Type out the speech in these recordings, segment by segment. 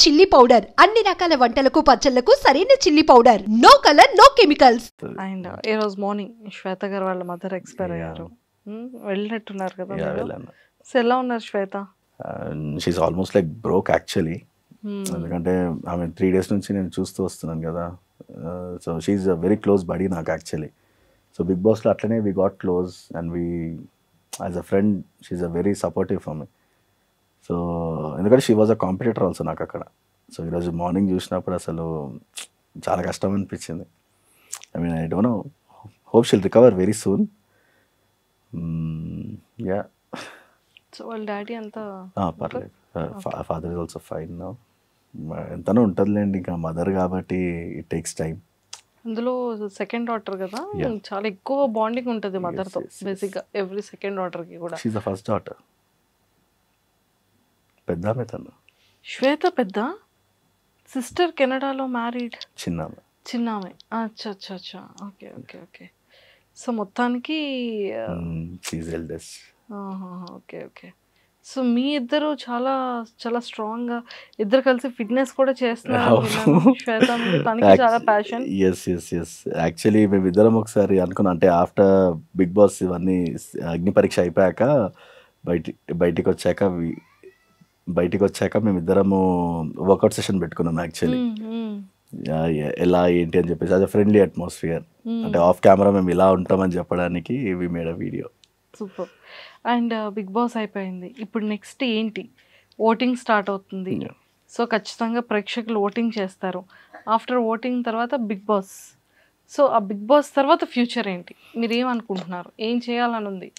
Chilli powder అన్ని రకాల వంటలకు పచ్చళ్లకు సరైన chilli powder. No colour no chemicals. And ఈ రోజు మార్నింగ్ శ్వేత గారు వాళ్ళ మదర్ ఎక్స్పైర్ అయ్యారు. వెళ్ళినట్టున్నారు కదా మీరు. సో ఎలా ఉన్నారు Shweta? She's almost like broke actually. ఎందుకంటే ఆమె 3 days నుంచి నేను చూస్తూ వస్తున్నాను కదా. So she's a very close buddy నాకు యాక్చువల్లీ. సో బిగ్ బాస్లో అట్లనే we got close and we as a friend she's a very supportive for me. So ఎందుకంటే she was a competitor also నాకు అక్కడ. సో ఈరోజు మార్నింగ్ చూసినప్పుడు అసలు చాలా కష్టం అనిపించింది. I mean I don't know, hope she'll recover very soon. Yeah. So వాళ్ళ డాడీ అంతా పర్లేదు, father is also fine now. ఎంతనో ఉంటుందిలేండి, ఇంకా మదర్ కాబట్టి ఇట్ టేక్స్ టైం. అందులో సెకండ్ డాటర్ కదా, చాలా ఎక్కువ బాండింగ్ ఉంటుంది మదర్తో బేసిక్గా ఎవ్రీ సెకండ్ డాటర్కి కూడా. She is the first daughter. పెద్ద ఆమె తను. శ్వేత పెద్ద సిస్టర్, కెనడాలో మ్యారీడ్. చిన్నామె. అచ్చా అచ్చా అచ్చా, ఓకే ఓకే ఓకే. సో మొత్తానికి ఓకే ఓకే. సో మీ ఇద్దరు చాలా చాలా స్ట్రాంగ్గా ఇద్దరు కలిసి ఫిట్నెస్ కూడా చేస్తున్నారు. శ్వేత తనకి చాలా passion. Yes yes yes. Actually మేమిద్దరం ఒకసారి అనుకున్నాం, అంటే ఆఫ్టర్ బిగ్ బాస్ ఇవన్నీ అగ్ని పరీక్ష అయిపోయాక బయటికి వచ్చాక మేమిద్దరము వర్కౌట్ సెషన్ పెట్టుకున్నాం యాక్చువల్లీ. ఎలా ఏంటి అని చెప్పేసి అది ఫ్రెండ్లీ అట్మాస్ఫియర్. అంటే ఆఫ్ కెమెరా మేము ఇలా ఉంటామని చెప్పడానికి we made a video. Super. And Bigg Boss అయిపోయింది, ఇప్పుడు నెక్స్ట్ ఏంటి? ఓటింగ్ స్టార్ట్ అవుతుంది. సో ఖచ్చితంగా ప్రేక్షకులు ఓటింగ్ చేస్తారు. ఆఫ్టర్ ఓటింగ్ తర్వాత బిగ్ బాస్. సో ఆ బిగ్ బాస్ తర్వాత ఫ్యూచర్ ఏంటి? మీరు ఏమనుకుంటున్నారు? ఏం చేయాలని ఉంది?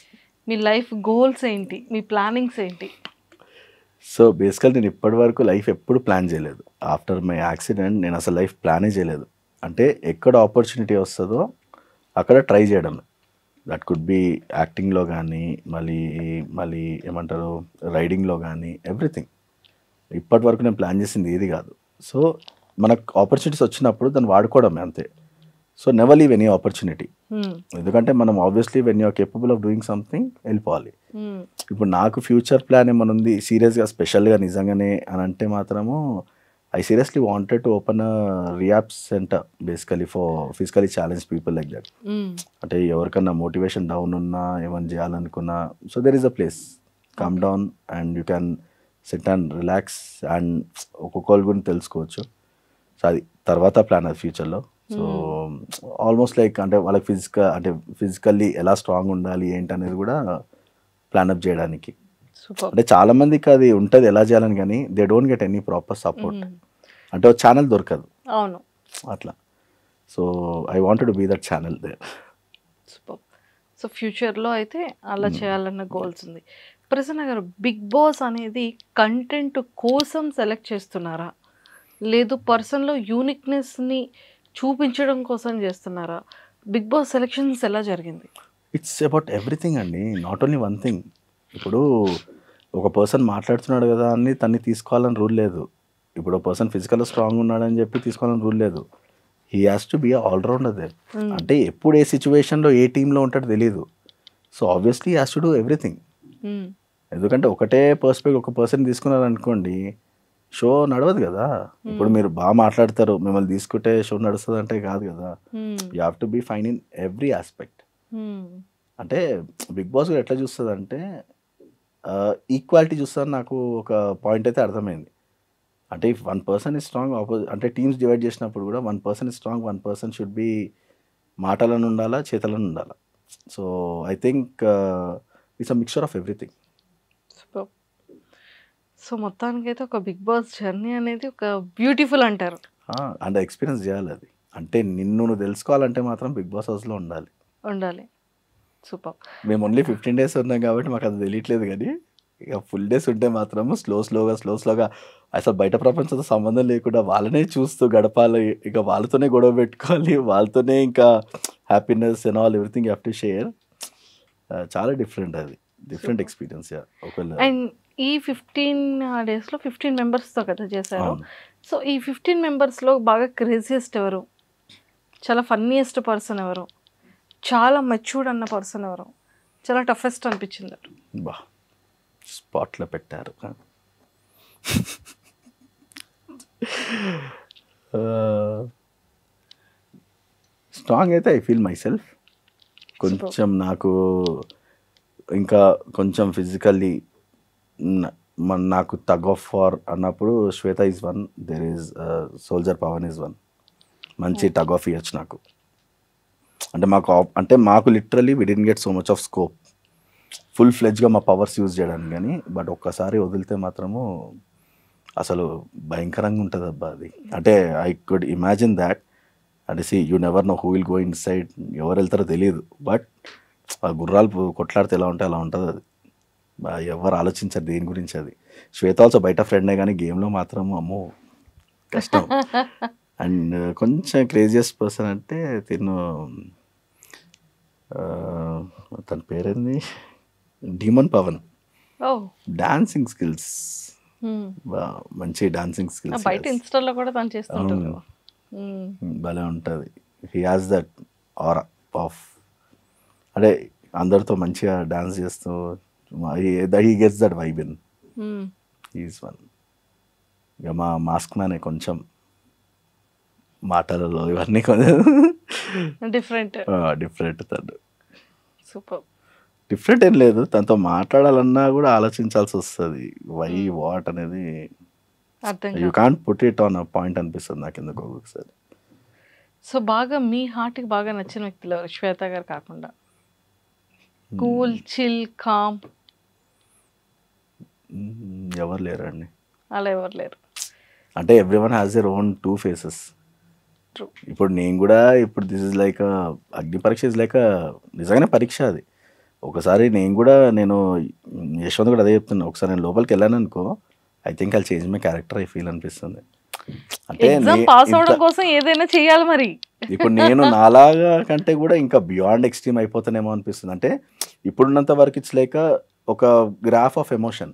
మీ లైఫ్ గోల్స్ ఏంటి? మీ ప్లానింగ్స్ ఏంటి? సో బేసికల్ నేను ఇప్పటి వరకు లైఫ్ ఎప్పుడు ప్లాన్ చేయలేదు. ఆఫ్టర్ మై యాక్సిడెంట్ నేను అసలు లైఫ్ ప్లానే చేయలేదు. అంటే ఎక్కడ ఆపర్చునిటీ వస్తుందో అక్కడ ట్రై చేయడం. దట్ కుడ్ బి యాక్టింగ్లో కానీ, మళ్ళీ ఏమంటారు రైడింగ్లో కానీ, ఎవ్రీథింగ్. ఇప్పటి వరకు నేను ప్లాన్ చేసింది ఏది కాదు. సో మనకు ఆపర్చునిటీస్ వచ్చినప్పుడు దాన్ని వాడుకోవడమే అంతే. So never leave any opportunity. ఎందుకంటే మనం obviously when you're capable of doing something వెళ్ళిపోవాలి. ఇప్పుడు నాకు ఫ్యూచర్ ప్లాన్ ఏమైనా ఉంది సీరియస్గా స్పెషల్గా నిజంగానే అని అంటే మాత్రము I seriously wanted to open a rehab centre basically for physically challenge people like that. అంటే ఎవరికన్నా మోటివేషన్ డౌన్ ఉన్నా, ఏమైనా చేయాలనుకున్నా, so there is a place, come down and you can SIT and relax and ఒక్కొక్కరి గురించి తెలుసుకోవచ్చు. So అది తర్వాత ప్లాన్ అది ఫ్యూచర్లో. సో ఆల్మోస్ట్ లైక్ అంటే వాళ్ళకి ఫిజికల్లీ ఎలా స్ట్రాంగ్ ఉండాలి ఏంటి అనేది కూడా ప్లాన్అప్ చేయడానికి. అంటే చాలా మందికి అది ఉంటుంది ఎలా చేయాలని, కానీ they don't get any proper support. అంటే ఒక ఛానల్ దొరకదు. అవును, అట్లా. So I wanted to be that channel there. సో ఫ్యూచర్లో అయితే అలా చేయాలన్న గోల్స్ ఉంది. ప్రసన్న గారు, బిగ్ బాస్ అనేది కంటెంట్ కోసం సెలెక్ట్ చేస్తున్నారా, లేదు పర్సన్లో యూనిక్నెస్ని చూపించడం కోసం చేస్తున్నారా? బిగ్ బాస్ సెలెక్షన్స్ ఎలా జరిగింది? ఇట్స్ అబౌట్ ఎవ్రీథింగ్ అండి, నాట్ ఓన్లీ వన్ థింగ్. ఇప్పుడు ఒక పర్సన్ మాట్లాడుతున్నాడు కదా అని తన్ని తీసుకోవాలని రూల్ లేదు. ఇప్పుడు ఒక పర్సన్ ఫిజికల్గా స్ట్రాంగ్ ఉన్నాడని చెప్పి తీసుకోవాలని రూల్ లేదు. He has to be all rounder there. అంటే ఎప్పుడు ఏ సిచ్యువేషన్లో ఏ టీంలో ఉంటాడో తెలియదు. So obviously he has to do everything. ఎందుకంటే ఒకటే పర్స్పెక్ట్ ఒక పర్సన్ తీసుకున్నారనుకోండి, షో నడవదు కదా. ఇప్పుడు మీరు బాగా మాట్లాడతారు, మిమ్మల్ని తీసుకుంటే షో నడుస్తుంది అంటే కాదు కదా. You have to be fine in every aspect. అంటే బిగ్ బాస్ ఎట్లా చూస్తుంది అంటే ఈక్వాలిటీ చూస్తుంది. నాకు ఒక పాయింట్ అయితే అర్థమైంది. అంటే if one person is strong, అంటే టీమ్స్ డివైడ్ చేసినప్పుడు కూడా one person is strong, one person should be మాటలను ఉండాలా, చేతలను ఉండాలా. So I think it's a mixture of everything. So మొత్తానికైతే ఒక బిగ్ బాస్ జర్నీ అనేది ఒక బ్యూటిఫుల్ అంటారు. అంటే ఎక్స్పీరియన్స్ చేయాలి అది. అంటే నువ్వు తెలుసుకోవాలంటే మాత్రం బిగ్ బాస్ హౌస్లో ఉండాలి. సూపర్. మేము ఓన్లీ 15 days ఉన్నాం కాబట్టి మాకు అది తెలియట్లేదు, కానీ ఇక ఫుల్ డేస్ ఉంటే మాత్రం స్లోగా అసలు బయట ప్రపంచంతో సంబంధం లేకుండా వాళ్ళనే చూస్తూ గడపాలి. ఇక వాళ్ళతోనే గొడవ పెట్టుకోవాలి, వాళ్ళతోనే ఇంకా happiness and all everything you have to share. చాలా డిఫరెంట్ ఎక్స్పీరియన్స్. అండ్ ఈ 15 daysలో 15 members-తో కదా చేశారు. సో ఈ 15 members-లో బాగా క్రేజియస్ట్ ఎవరు, చాలా ఫన్నీయెస్ట్ పర్సన్ ఎవరు, చాలా మెచ్యూర్డ్ అన్న పర్సన్ ఎవరు, చాలా టఫెస్ట్ అనిపించింది? స్పాట్లో పెట్టారు. స్ట్రాంగ్ అయితే ఐ ఫీల్ మై సెల్ఫ్. కొంచెం నాకు ఇంకా కొంచెం ఫిజికల్లీ నాకు టగ్ ఆఫ్ వార్ అన్నప్పుడు Shweta is one, there is soldier Pavan is one. మంచి టగ్ ఆఫ్ ఇయర్స్ నాకు. అంటే మాకు literally we didn't get so much of scope full ఫ్లెడ్జ్గా మా పవర్స్ యూజ్ చేయడానికి, కానీ బట్ ఒక్కసారి వదిలితే మాత్రము అసలు భయంకరంగా ఉంటుంది అబ్బా అది. అంటే ఐ కుడ్ ఇమాజిన్ దాట్. అంటే see you never know who will go in side, ఎవరు వెళ్తారో తెలియదు, బట్ ఆ గుర్రాలు కొట్లాడితే ఎలా ఉంటే అలా ఉంటుంది అది. ఎవరు ఆలోచించారు దేని గురించి అది. శ్వేత ఆల్సో బయట ఫ్రెండే, కానీ గేమ్లో మాత్రం అమ్మో కష్టం. అండ్ కొంచెం క్రేజియస్ట్ పర్సన్ అంటే తన పేరేంది, డీమన్ పవన్. డాన్సింగ్ స్కిల్స్, మంచి డాన్సింగ్ స్కిల్స్. బయట ఇన్స్టాలో కూడా తను చేస్తుంటారు. భలే ఉంటుంది. He has that aura of, అంటే అందరితో మంచిగా డాన్స్ చేస్తూ he gets that vibe in. Is one. ఇక మా మాస్క్ మ్యానే కొంచెం మాటలలో ఇవన్నీ కొంచెం డిఫరెంట్. తను సూపర్. డిఫరెంట్ ఏం లేదు, తనతో మాట్లాడాలన్నా కూడా ఆలోచించాల్సి వస్తుంది. వై వాట్ అనేది you can't put it on a point అనిపిస్తుంది నాకు ఎందుకు ఒక్కొక్కసారి. సో బాగా మీ హార్ట్కి బాగా నచ్చిన వ్యక్తులు ఎవరు శ్వేత గారు కాకుండా? కూల్, చిల్, కామ్ ఎవరు లేరండి అలా ఎవరు లేరు. అంటే everyone has their own two faces. True. ఇప్పుడు నేను కూడా ఇప్పుడు దిస్ ఇస్ లైక్ అగ్ని పరీక్ష ఇస్ లైక్ నిజంగానే పరీక్ష అది. ఒకసారి నేను యశ్వంత్ కూడా అదే చెప్తున్నా, ఒకసారి నేను లోపలికి వెళ్ళాను అనుకో, I think I change my character I feel అనిపిస్తుంది. అంటే ఎగ్జామ్ పాస్ అవడం కోసం ఏదైనా చేయాలి మరి. ఇప్పుడు నేను నాలాగా కంటే కూడా ఇంకా బియాండ్ ఎక్స్ట్రీమ్ అయిపోతానేమో అనిపిస్తుంది. అంటే ఇప్పుడున్నంత వరకు ఇట్స్ లైక్ ఒక గ్రాఫ్ ఆఫ్ ఎమోషన్.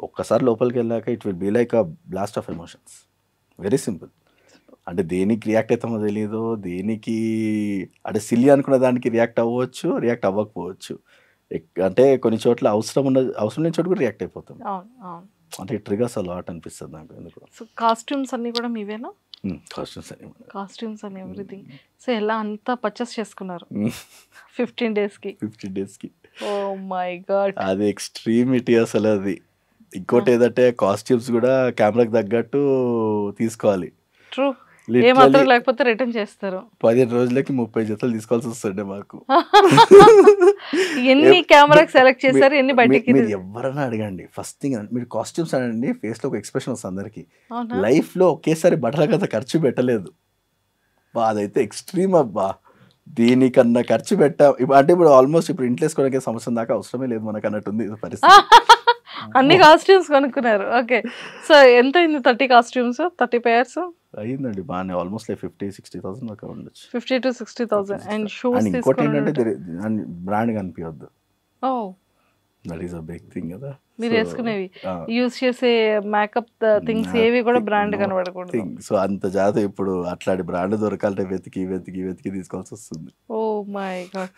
ఒక్కసారి లోపలికి వెళ్ళాక it will be like a blast of emotions. Very simple. అంటే దేనికి రియాక్ట్ అవుతామో తెలీదు, దేనికి అంటే సిల్లీ అనుకున్న దానికి రియాక్ట్ అవ్వచ్చు, రియాక్ట్ అవ్వకపోవచ్చు. అంటే కొన్ని చోట్ల అవసరం లేని చోటు కూడా రియాక్ట్ అయిపోతాం. అంటే ట్రిగర్స్ అలాట్ అనిపిస్తుంది నాకు ఎందుకు. సో కాస్ట్యూమ్స్ అన్నీ కూడా మీవేనా? Costumes and everything. సో ఎలా అంతా పర్చేస్ చేసుకున్నారు 15 డేస్కి? ఓ మై గాడ్, అది ఎక్స్ట్రీమిటీ అసలు అది. ఇంకోటి ఏదంటే కాస్ట్యూమ్స్ కూడా కెమెరాకి తగ్గట్టు తీసుకోవాలి. ట్రూ. ఏ మాత్రం లేకపోతే రిటర్న్ చేస్తారు. 15 రోజులకి 30 జతలు తీసుకోవాల్సి వస్తుండే మాకు. ఎన్ని కెమెరాకి సెలెక్ట్ చేశారు, ఎన్ని బయటికి? మీరు ఎవరైనా అడగండి, ఫస్ట్ థింగ్ మీరు కాస్ట్యూమ్స్ అనండి, ఫేస్ లో ఒక ఎక్స్ప్రెషన్ వస్తుంది అందరికి. లైఫ్ లో ఒకేసారి బట్టల కదా ఖర్చు పెట్టలేదు, అదైతే ఎక్స్ట్రీమ్ అబ్బా. దీనికన్నా ఖర్చు అంటే ఇప్పుడు ఆల్మోస్ట్ ఇప్పుడు ఇంట్లో వేసుకోవడానికి సంవత్సరం దాకా అవసరమే లేదు మనకు అన్నట్టుంది పరిస్థితి. అన్ని కాస్ట్యూమ్స్ కొనుక్కున్నారు. ఓకే. సో ఎంత అయింది? 30 కాస్ట్యూమ్స్, 30 పేర్స్ అయ్యిందండి. బాగానే ఆల్మోస్ట్ 50,000-60,000 దాకా ఉండొచ్చు. 50,000 to 60,000. అండ్ షూస్ ఇంకోటి ఏంటంటే బ్రాండ్ కనిపించద్దు. Oh, that is a big thing కదా. మీరు వేసుకునేవి యూజ్ చేసే మేకప్ థింగ్స్ ఏవి కూడా బ్రాండ్ కనబడకూడదు. సో అంత జాత ఇప్పుడు అట్లాంటి బ్రాండ్ దొరకాలంటే వెతికి తీసుకోవాల్సి వస్తుంది. Oh my God.